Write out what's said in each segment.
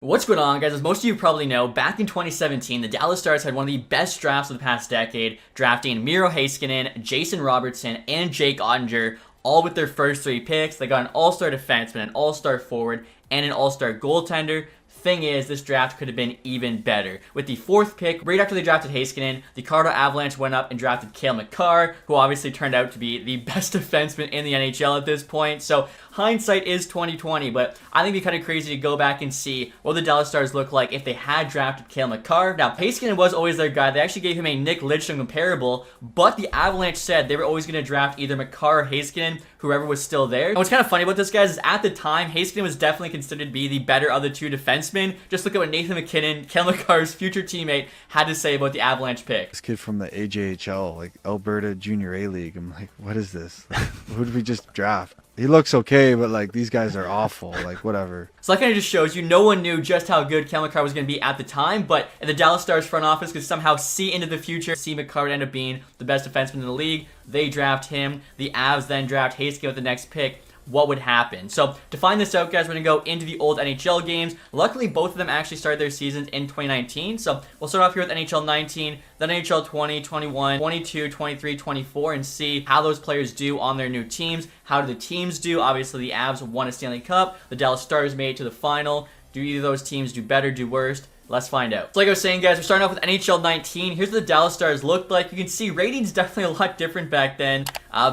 What's going on, guys? As most of you probably know, back in 2017, the Dallas Stars had one of the best drafts of the past decade, drafting Miro Heiskanen, Jason Robertson, and Jake Ottinger, all with their first three picks. They got an all-star defenseman, an all-star forward, and an all-star goaltender. Thing is, this draft could have been even better. With the fourth pick, right after they drafted Heiskanen, the Colorado Avalanche went up and drafted Cale Makar, who obviously turned out to be the best defenseman in the NHL at this point. So hindsight is 2020, but I think it'd be kind of crazy to go back and see what the Dallas Stars look like if they had drafted Cale Makar. Now, Heiskanen was always their guy. They actually gave him a Nick Lidstrom comparable, but the Avalanche said they were always going to draft either Makar or Heiskanen, whoever was still there. And what's kind of funny about this, guys, is at the time, Heiskanen was definitely considered to be the better of the two defensemen. Just look at what Nathan McKinnon, Cale Makar's future teammate, had to say about the Avalanche pick. This kid from the AJHL, like Alberta Junior A League. I'm like, what is this? Like, who did we just draft? He looks okay, but like these guys are awful. Like whatever. So that kind of just shows you no one knew just how good Cale Makar was going to be at the time, but if the Dallas Stars front office could somehow see into the future, see Makar would end up being the best defenseman in the league, they draft him. The Avs then draft Heiskanen with the next pick. What would happen? So to find this out, guys, we're going to go into the old NHL games. Luckily, both of them actually started their seasons in 2019. So we'll start off here with NHL 19, then NHL 20, 21, 22, 23, 24, and see how those players do on their new teams. How do the teams do? Obviously, the Avs won a Stanley Cup. The Dallas Stars made it to the final. Do either of those teams do better, do worse? Let's find out. So like I was saying, guys, we're starting off with NHL 19. Here's what the Dallas Stars looked like. You can see ratings definitely a lot different back then.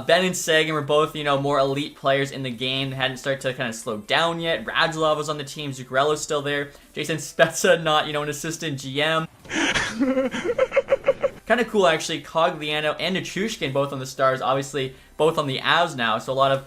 Ben and Sagan were both, more elite players in the game. They hadn't started to kind of slow down yet. Radulov was on the team. Zuccarello's still there. Jason Spezza, not, an assistant GM. Kind of cool, actually. Cogliano and Nichushkin both on the Stars. Obviously, both on the Avs now. So a lot of,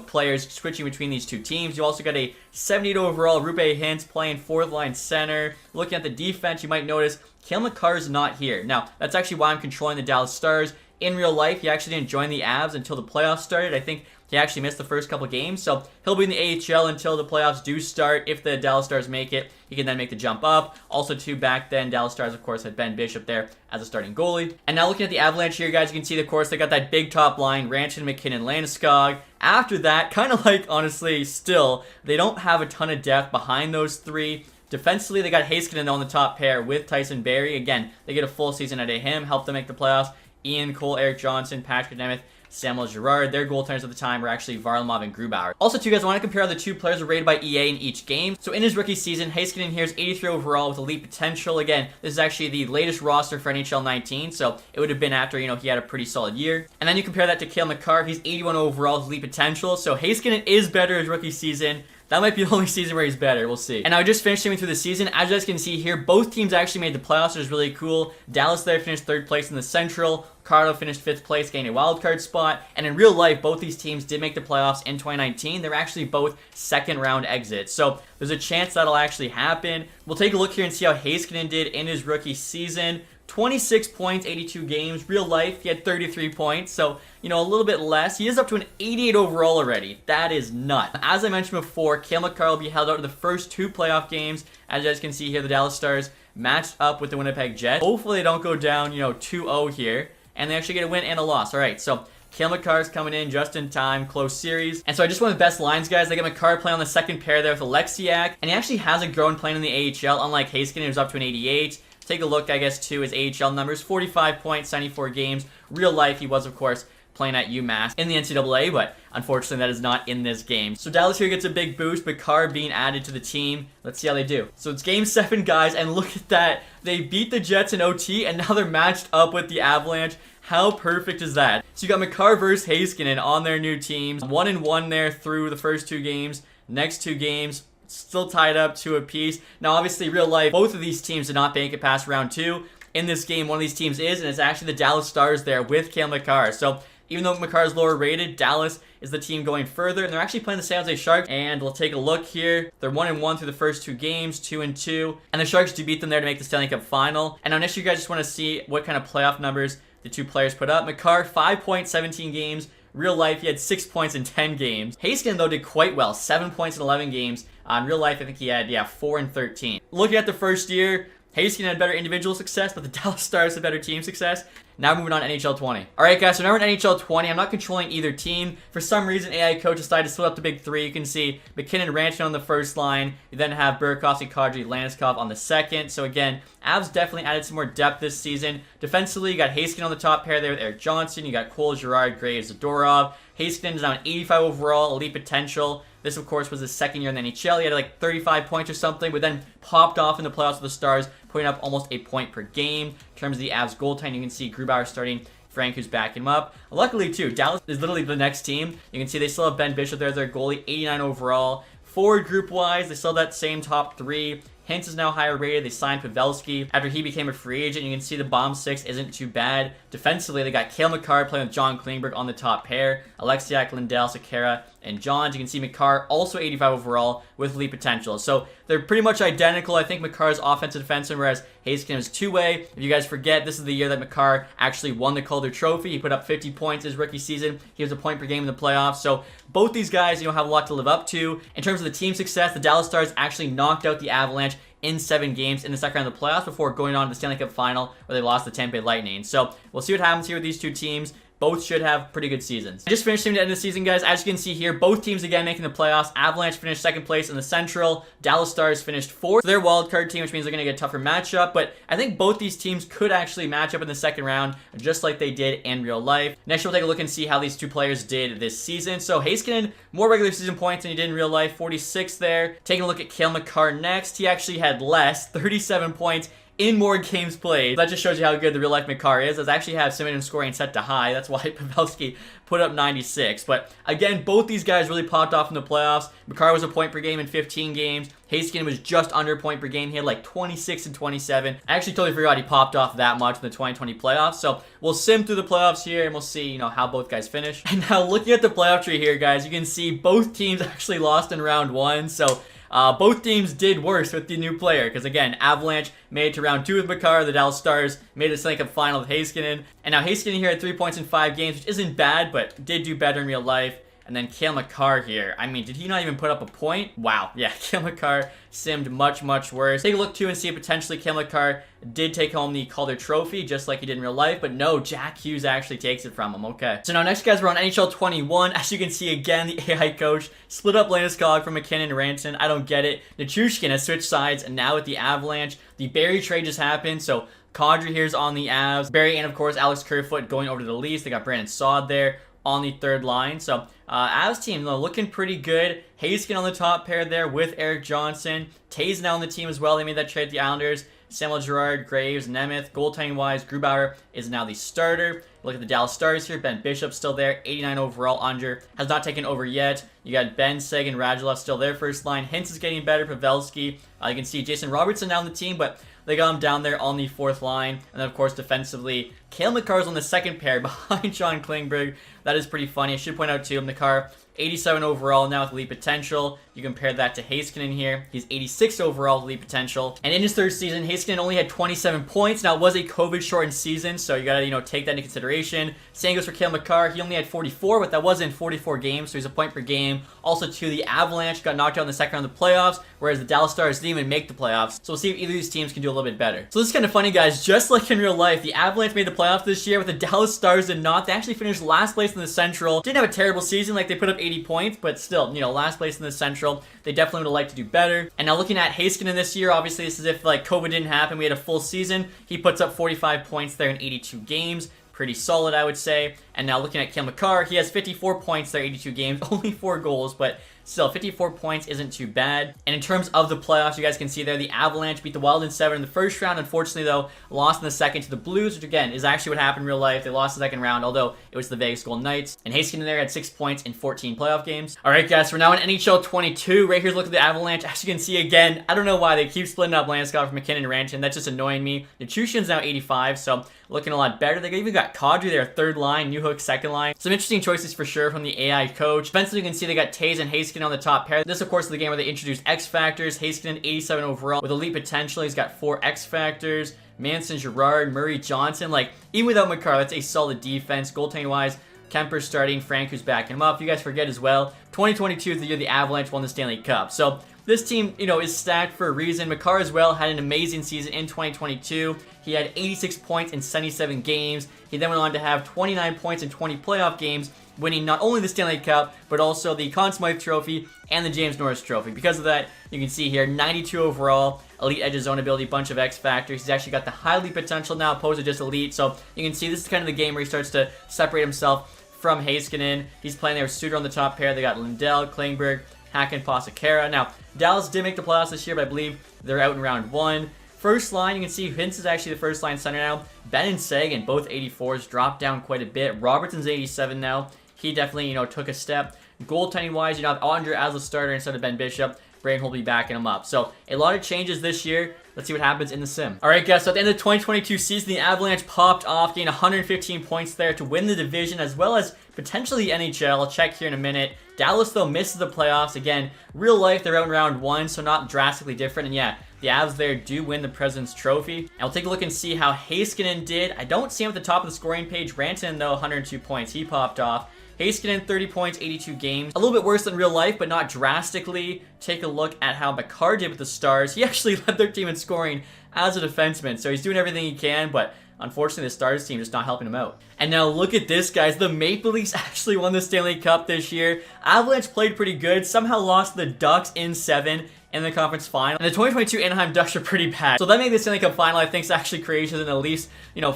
players switching between these two teams. You also got a 78 overall Rupe Hintz playing fourth line center. Looking at the defense, you might notice Cale Makar is not here. Now, that's actually why I'm controlling the Dallas Stars. In real life, he actually didn't join the Avs until the playoffs started. I think he actually missed the first couple games, so he'll be in the AHL until the playoffs do start. If the Dallas Stars make it, he can then make the jump up. Also, too, back then, Dallas Stars, of course, had Ben Bishop there as a starting goalie. And now looking at the Avalanche here, guys, you can see, of course, they got that big top line, Rantanen, McKinnon, Landeskog. After that, kind of like, honestly, still, they don't have a ton of depth behind those three. Defensively, they got Heiskanen on the top pair with Tyson Barrie. Again, they get a full season out of him, help them make the playoffs. Ian Cole, Eric Johnson, Patrick Nemeth, Samuel Girard. Their goaltenders at the time were actually Varlamov and Grubauer. Also, too, guys, I want to compare how the two players were rated by EA in each game. So in his rookie season, Heiskanen here is 83 overall with elite potential. Again, this is actually the latest roster for NHL 19, so it would have been after, he had a pretty solid year. And then you compare that to Cale Makar. He's 81 overall with elite potential, so Heiskanen is better his rookie season. That might be the only season where he's better. We'll see. And I just finished him through the season. As you guys can see here, both teams actually made the playoffs, which is really cool. Dallas there finished third place in the Central. Colorado finished fifth place, getting a wild card spot. And in real life, both these teams did make the playoffs in 2019. They were actually both second round exits. So there's a chance that'll actually happen. We'll take a look here and see how Heiskanen did in his rookie season. 26 points, 82 games. Real life, he had 33 points, so, a little bit less. He is up to an 88 overall already. That is nuts. As I mentioned before, Cale Makar will be held out to the first two playoff games. As you guys can see here, the Dallas Stars matched up with the Winnipeg Jets. Hopefully they don't go down, 2-0 here, and they actually get a win and a loss. All right, so Cale Makar is coming in just in time, close series. And so I just went with best lines, guys. They get Makar playing on the second pair there with Alexiak, and he actually hasn't grown playing in the AHL, unlike Heiskanen, who's up to an 88. Take a look, I guess, to his AHL numbers. 45 points, 94 games. Real life, he was, of course, playing at UMass in the NCAA, but unfortunately, that is not in this game. So Dallas here gets a big boost, Makar being added to the team. Let's see how they do. So it's Game 7, guys, and look at that. They beat the Jets in OT, and now they're matched up with the Avalanche. How perfect is that? So you got Makar versus Heiskanen on their new teams. 1-1 there through the first two games. Next two games, still tied up 2 apiece. Now, obviously, real life, both of these teams did not make it past round 2. In this game, one of these teams is, and it's actually the Dallas Stars there with Cale Makar. So even though Makar is lower rated, Dallas is the team going further, and they're actually playing the San Jose Sharks. And we'll take a look here. They're 1-1 through the first two games, 2-2, and the Sharks do beat them there to make the Stanley Cup final. And now next, you guys just want to see what kind of playoff numbers the two players put up. Makar, 5 points, 17 games. Real life, he had 6 points in 10 games. Heiskanen, though, did quite well. 7 points in 11 games. In real life, I think he had, 4 and 13. Looking at the first year, Heiskanen had better individual success, but the Dallas Stars had better team success. Now moving on to NHL 20. Alright guys, so now we're in NHL 20. I'm not controlling either team. For some reason, AI coach decided to split up the big three. You can see McKinnon, Rantanen on the first line. You then have Burakovsky, Kadri, Landeskog on the second. So again, Avs definitely added some more depth this season. Defensively, you got Heiskanen on the top pair there with Erik Johnson. You got Cole, Girard, Graves, Zadorov. Heiskanen is now an 85 overall, elite potential. This, of course, was his second year in the NHL. He had like 35 points or something, but then popped off in the playoffs with the Stars, putting up almost a point per game. In terms of the Avs goaltending, you can see Grubauer starting, Frank who's backing him up. Luckily, too, Dallas is literally the next team. You can see they still have Ben Bishop there as their goalie, 89 overall. Forward group-wise, they still have that same top three. Hintz is now higher rated. They signed Pavelski after he became a free agent. You can see the bomb six isn't too bad. Defensively, they got Cale Makar playing with John Klingberg on the top pair. Alexiak, Lindell, Sekera, and Johns. You can see Makar also 85 overall with elite potential. So they're pretty much identical. I think Makar's offensive defenseman, whereas Heiskanen is two-way. If you guys forget, this is the year that Makar actually won the Calder Trophy. He put up 50 points his rookie season. He was a point per game in the playoffs. So both these guys, have a lot to live up to. In terms of the team success, the Dallas Stars actually knocked out the Avalanche in 7 games in the second round of the playoffs before going on to the Stanley Cup final where they lost the Tampa Bay Lightning. So we'll see what happens here with these two teams. Both should have pretty good seasons. I just finished the end of the season, guys. As you can see here, both teams again making the playoffs. Avalanche finished second place in the Central. Dallas Stars finished fourth. Their wildcard team, which means they're going to get a tougher matchup. But I think both these teams could actually match up in the second round, just like they did in real life. Next, we'll take a look and see how these two players did this season. So Heiskanen, more regular season points than he did in real life, 46 there. Taking a look at Cale Makar next, he actually had less, 37 points in more games played. That just shows you how good the real life Makar is. I actually have Simmons scoring set to high. That's why Pavelski put up 96. But again, both these guys really popped off in the playoffs. Makar was a point per game in 15 games. Heiskanen was just under a point per game. He had like 26 and 27. I actually totally forgot he popped off that much in the 2020 playoffs. So we'll sim through the playoffs here and we'll see, how both guys finish. And now looking at the playoff tree here, guys, you can see both teams actually lost in round one. So both teams did worse with the new player because, again, Avalanche made it to round 2 with Makar. The Dallas Stars made it to the Stanley Cup final with Heiskanen. And now Heiskanen here had 3 points in 5 games, which isn't bad, but did do better in real life. And then Cale Makar here. I mean, did he not even put up a point? Wow. Yeah, Cale Makar simmed much, much worse. Take a look, too, and see if potentially Cale Makar did take home the Calder Trophy, just like he did in real life. But no, Jack Hughes actually takes it from him. Okay. So now next, guys, we're on NHL 21. As you can see, again, the AI coach split up Landeskog from McKinnon and Rantanen. I don't get it. Nichushkin has switched sides, and now with the Avalanche, the Barrie trade just happened, so Kadri here's on the Avs. Barrie and, of course, Alex Kerfoot going over to the Leafs. They got Brandon Saad there on the third line. So Avs team looking pretty good. Heiskanen on the top pair there with Erik Johnson. Tays now on the team as well. They made that trade with the Islanders. Samuel Girard, Graves, Nemeth. Goaltending wise, Grubauer is now the starter. Look at the Dallas Stars here. Ben Bishop still there, 89 overall. Under has not taken over yet. You got Ben, Sagan, Radulov still there first line. Hintz is getting better. Pavelski. You can see Jason Robertson now on the team, but they got him down there on the fourth line. And then, of course, defensively, Cale Makar is on the second pair behind John Klingberg. That is pretty funny. I should point out, too, Makar, 87 overall now with elite potential. You compare that to Heiskanen here. He's 86 overall with elite potential. And in his third season, Heiskanen only had 27 points. Now, it was a COVID-shortened season, so you got to, take that into consideration. Same goes for Cale Makar. He only had 44, but that was in 44 games, so he's a point per game. Also, too, the Avalanche got knocked out in the second round of the playoffs, whereas the Dallas Stars didn't even make the playoffs. So we'll see if either of these teams can do a little bit better. So this is kind of funny, guys. Just like in real life, the Avalanche made the playoffs this year, but the Dallas Stars did not. They actually finished last place in the Central. Didn't have a terrible season, like they put up 80 points, but still, last place in the Central. They definitely would have liked to do better. And now looking at Heiskanen this year, obviously this is if like COVID didn't happen, we had a full season. He puts up 45 points there in 82 games. Pretty solid, I would say. And now looking at Cale Makar, he has 54 points there, 82 games, only 4 goals, but still, 54 points isn't too bad. And in terms of the playoffs, you guys can see there, the Avalanche beat the Wild in 7 in the first round. Unfortunately, though, lost in the second to the Blues, which, again, is actually what happened in real life. They lost the second round, although it was the Vegas Golden Knights. And Heiskanen there had 6 points in 14 playoff games. All right, guys, so we're now in NHL 22. Right here's a look at the Avalanche. As you can see, again, I don't know why they keep splitting up Landeskog from McKinnon and Rantanen. That's just annoying me. Nichushkin's now 85, so looking a lot better. They even got Kadri there, third line, Newhook, second line. Some interesting choices for sure from the AI coach. Defensively, you can see they got Tays and Heiskanen on the top pair. This, of course, is the game where they introduced X Factors. Heiskanen, 87 overall with elite potential. He's got 4 X Factors. Manson, Girard, Murray, Johnson. Like, even without Makar, that's a solid defense. Goaltending-wise, Kemper's starting. Frank, who's backing him up. You guys forget as well, 2022 is the year the Avalanche won the Stanley Cup. So this team, is stacked for a reason. Makar as well had an amazing season in 2022. He had 86 points in 77 games. He then went on to have 29 points in 20 playoff games, winning not only the Stanley Cup, but also the Conn Smythe Trophy and the James Norris Trophy. Because of that, you can see here, 92 overall, elite edge of zone ability, bunch of X factors. He's actually got the high lead potential now, opposed to just elite. So you can see this is kind of the game where he starts to separate himself from Heiskanen. He's playing there with Suter on the top pair. They got Lindell, Klingberg, Hacken, Pasakara. Now, Dallas did make the playoffs this year, but I believe they're out in round 1. First line, you can see Hintz is actually the first line center now. Ben and Sagan, both 84s, dropped down quite a bit. Robertson's 87 now. He definitely, took a step. Goaltending-wise, you have Andre as the starter instead of Ben Bishop. Braden will be backing him up. So, a lot of changes this year. Let's see what happens in the sim. Alright guys, so at the end of the 2022 season, the Avalanche popped off, gained 115 points there to win the division as well as potentially the NHL. I'll check here in a minute. Dallas, though, misses the playoffs. Again, real life, they're out in round 1, so not drastically different. And yeah, the Avs there do win the President's Trophy. And we'll take a look and see how Heiskanen did. I don't see him at the top of the scoring page. Rantanen, though, 102 points. He popped off. Heiskanen, 30 points, 82 games. A little bit worse than real life, but not drastically. Take a look at how Makar did with the Stars. He actually led their team in scoring as a defenseman, so he's doing everything he can, but unfortunately the Stars team just not helping him out. And now look at this, guys. The Maple Leafs actually won the Stanley Cup this year. Avalanche played pretty good, somehow lost the Ducks in 7 in the conference final. And the 2022 Anaheim Ducks are pretty bad. So that made the Stanley Cup final, I think, is actually crazier than the Leafs,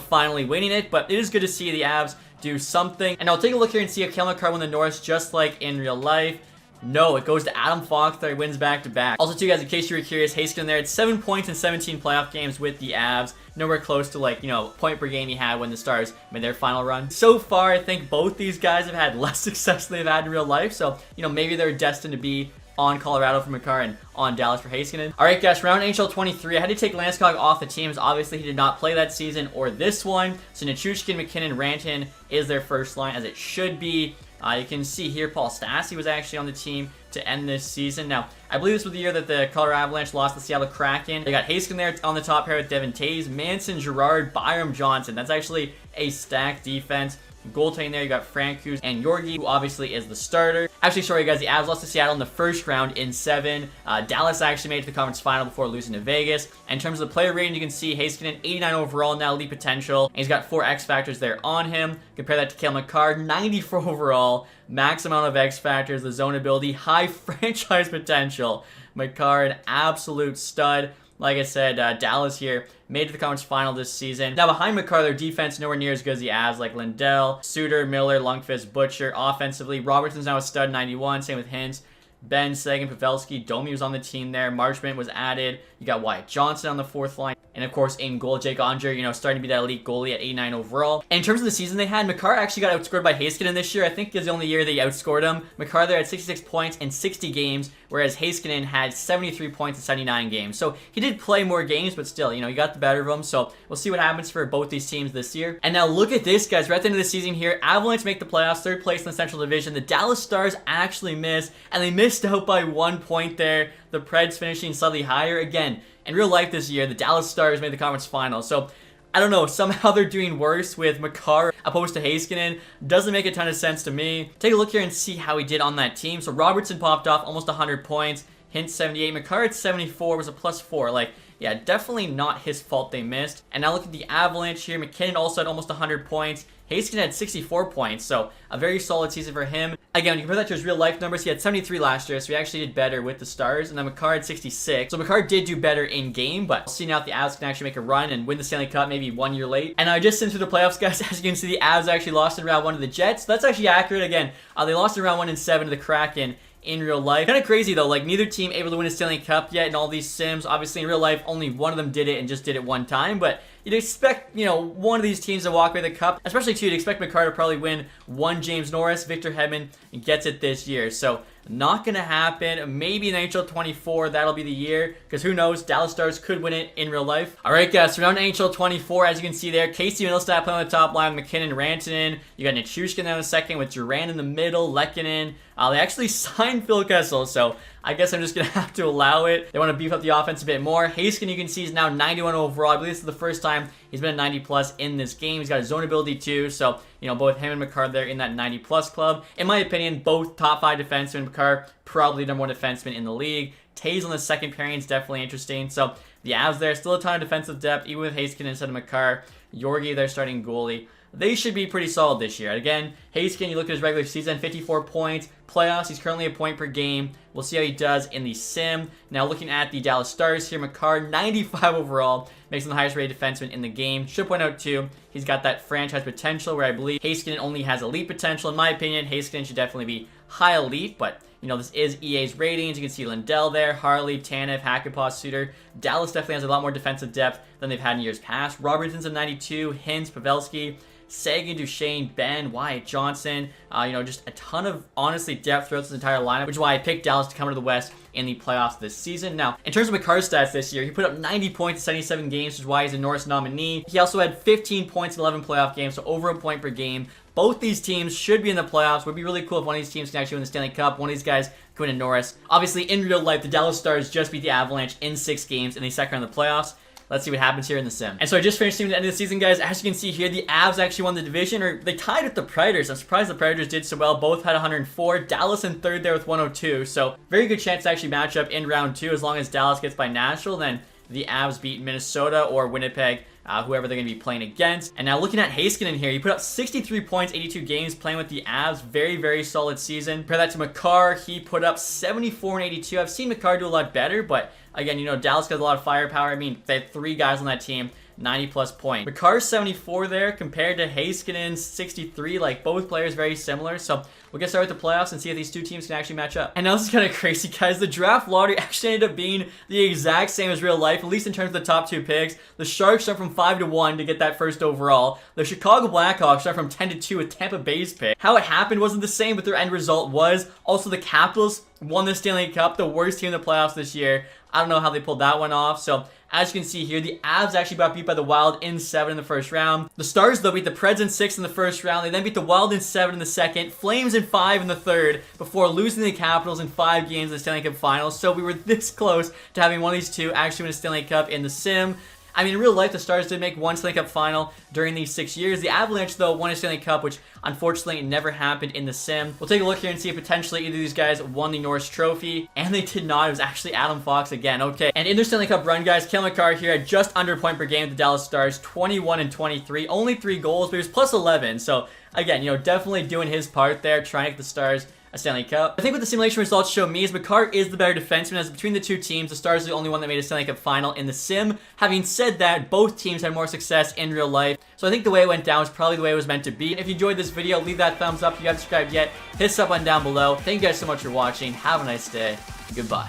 finally winning it. But it is good to see the Avs do something. And I'll take a look here and see if Cale Makar won the Norris just like in real life. No, it goes to Adam Fox there. He wins back-to-back. Also, too, guys, in case you were curious, Heiskanen there had 7 points in 17 playoff games with the Avs. Nowhere close to, point per game he had when the Stars made their final run. So far, I think both these guys have had less success than they've had in real life. So, maybe they're destined to be on Colorado for Makar and on Dallas for Heiskanen. Alright guys, round NHL 23, I had to take Landeskog off the teams. Obviously, he did not play that season or this one. So Nichushkin, McKinnon, Rantanen is their first line, as it should be. You can see here Paul Stastny was actually on the team to end this season. Now, I believe this was the year that the Colorado Avalanche lost the Seattle Kraken. They got Heiskanen there on the top pair with Devin Taves, Manson, Girard, Byram Johnson. That's actually a stacked defense. Goaltending there, you got Francouz and Yorgi, who obviously is the starter. Actually, sorry guys, the Avs lost to Seattle in the first round in 7. Dallas actually made it to the conference final before losing to Vegas. And in terms of the player rating, you can see Heiskanen, 89 overall, now elite potential. And he's got 4 X factors there on him. Compare that to Cale Makar, 94 overall, max amount of X factors, the zone ability, high franchise potential. Makar, an absolute stud. Like I said, Dallas here made it to the conference final this season. Now behind Makar, their defense nowhere near as good as the Avs, like Lindell, Suter, Miller, Lundqvist, Butcher. Offensively, Robertson's now a stud, 91. Same with Hintz. Ben, Sagan, Pavelski, Domi was on the team there. Marchment was added. You got Wyatt Johnson on the 4th line. And of course, in goal, Jake Onger, starting to be that elite goalie at 89 overall. And in terms of the season they had, Makar actually got outscored by Heiskanen this year. I think is the only year they outscored him. Makar there had 66 points in 60 games, whereas Heiskanen had 73 points in 79 games. So he did play more games, but still, he got the better of him. So we'll see what happens for both these teams this year. And now look at this, guys. Right at the end of the season here, Avalanche make the playoffs, 3rd place in the Central Division. The Dallas Stars actually missed, and they missed out by 1 point there. The Preds finishing slightly higher. Again, in real life this year, the Dallas Stars made the conference final. So, I don't know, somehow they're doing worse with Makar opposed to Heiskanen. Doesn't make a ton of sense to me. Take a look here and see how he did on that team. So, Robertson popped off almost 100 points. Hintz 78. Makar at 74 was a +4. Yeah, definitely not his fault they missed. And now look at the Avalanche here. McKinnon also had almost 100 points. Heiskanen had 64 points, so a very solid season for him. Again, when you compare that to his real life numbers, he had 73 last year, so he actually did better with the Stars. And then Makar had 66. So Makar did do better in game, but we'll see now if the Avs can actually make a run and win the Stanley Cup maybe 1 year late. And I just sent through the playoffs, guys. As you can see, the Avs actually lost in round 1 to the Jets. That's actually accurate. Again, they lost in round 1 in 7 to the Kraken. In real life. Kind of crazy though, neither team able to win a Stanley Cup yet in all these sims. Obviously in real life, only one of them did it and just did it one time, but you'd expect, one of these teams to walk away with the cup, especially too, you'd expect Makar to probably win one James Norris. Victor Hedman gets it this year, so not gonna happen. Maybe in NHL 24, that'll be the year, because who knows, Dallas Stars could win it in real life. Alright guys, so now in NHL 24, as you can see there, Casey Middlestat playing on the top line, McKinnon, Rantanen, you got Nichushkin down in the second with Duran in the middle, Lehkonen. They actually signed Phil Kessel, so I guess I'm just going to have to allow it. They want to beef up the offense a bit more. Heiskanen, you can see, is now 91 overall. I believe this is the first time he's been a 90-plus in this game. He's got his zone ability, too. So, both him and Makar there in that 90-plus club. In my opinion, both top 5 defensemen. Makar, probably number 1 defenseman in the league. Tays on the second pairing is definitely interesting. So the Avs there, still a ton of defensive depth, even with Heiskanen instead of Makar. Yorgi, their starting goalie. They should be pretty solid this year. Again, Heiskanen, you look at his regular season, 54 points. Playoffs, he's currently a point per game. We'll see how he does in the sim. Now looking at the Dallas Stars here, Makar, 95 overall. Makes him the highest rated defenseman in the game. Should point out too, he's got that franchise potential where I believe Heiskanen only has elite potential. In my opinion, Heiskanen should definitely be high elite, but you know, this is EA's ratings. You can see Lindell there, Harley, Tanev, Hackapaa, Suter. Dallas definitely has a lot more defensive depth than they've had in years past. Robertson's a 92, Hintz, Pavelski, Sagan, Duchesne, Ben, Wyatt, Johnson. You know, just a ton of, honestly, depth throughout this entire lineup, which is why I picked Dallas to come to the West in the playoffs this season. Now, in terms of Makar's stats this year, he put up 90 points in 77 games, which is why he's a Norris nominee. He also had 15 points in 11 playoff games, so over a point per game. Both these teams should be in the playoffs. Would be really cool if one of these teams can actually win the Stanley Cup. One of these guys could win a Norris. Obviously, in real life, the Dallas Stars just beat the Avalanche in 6 games in the second round of the playoffs. Let's see what happens here in the sim. And so I just finished seeing the end of the season, guys. As you can see here, the Avs actually won the division, or they tied with the Predators. I'm surprised the Predators did so well. Both had 104. Dallas in third there with 102. So very good chance to actually match up in round 2 as long as Dallas gets by Nashville. Then the Avs beat Minnesota or Winnipeg, whoever they're going to be playing against. And now looking at Heiskanen here, he put up 63 points, 82 games playing with the Avs. Very, very solid season. Compare that to Makar. He put up 74 and 82. I've seen Makar do a lot better, but again, you know, Dallas got a lot of firepower. I mean, they had 3 guys on that team, 90 plus points. Makar's 74 there compared to Heiskanen's 63. Like, both players very similar. So we'll get started with the playoffs and see if these two teams can actually match up. And now this is kind of crazy, guys. The draft lottery actually ended up being the exact same as real life, at least in terms of the top 2 picks. The Sharks start from 5-1 to get that first overall. The Chicago Blackhawks start from 10-2 with Tampa Bay's pick. How it happened wasn't the same, but their end result was. Also, the Capitals won the Stanley Cup, the worst team in the playoffs this year. I don't know how they pulled that one off. So as you can see here, the Avs actually got beat by the Wild in 7 in the first round. The Stars, though, beat the Preds in 6 in the first round. They then beat the Wild in 7 in the second, Flames in 5 in the third, before losing the Capitals in 5 games in the Stanley Cup Finals. So we were this close to having one of these two actually win a Stanley Cup in the sim. I mean, in real life, the Stars did make one Stanley Cup final during these 6 years. The Avalanche, though, won a Stanley Cup, which unfortunately never happened in the sim. We'll take a look here and see if potentially either of these guys won the Norris Trophy, and they did not. It was actually Adam Fox again. Okay, and in their Stanley Cup run, guys, Cale Makar here at just under a point per game with the Dallas Stars, 21 and 23, only 3 goals, but he was plus 11. So again, you know, definitely doing his part there, trying to get the Stars a Stanley Cup. I think what the simulation results show me is Makar is the better defenseman, as between the two teams, the Stars are the only one that made a Stanley Cup final in the sim. Having said that, both teams had more success in real life, so I think the way it went down was probably the way it was meant to be. If you enjoyed this video, leave that thumbs up. If you haven't subscribed yet, hit the sub button down below. Thank you guys so much for watching. Have a nice day. Goodbye.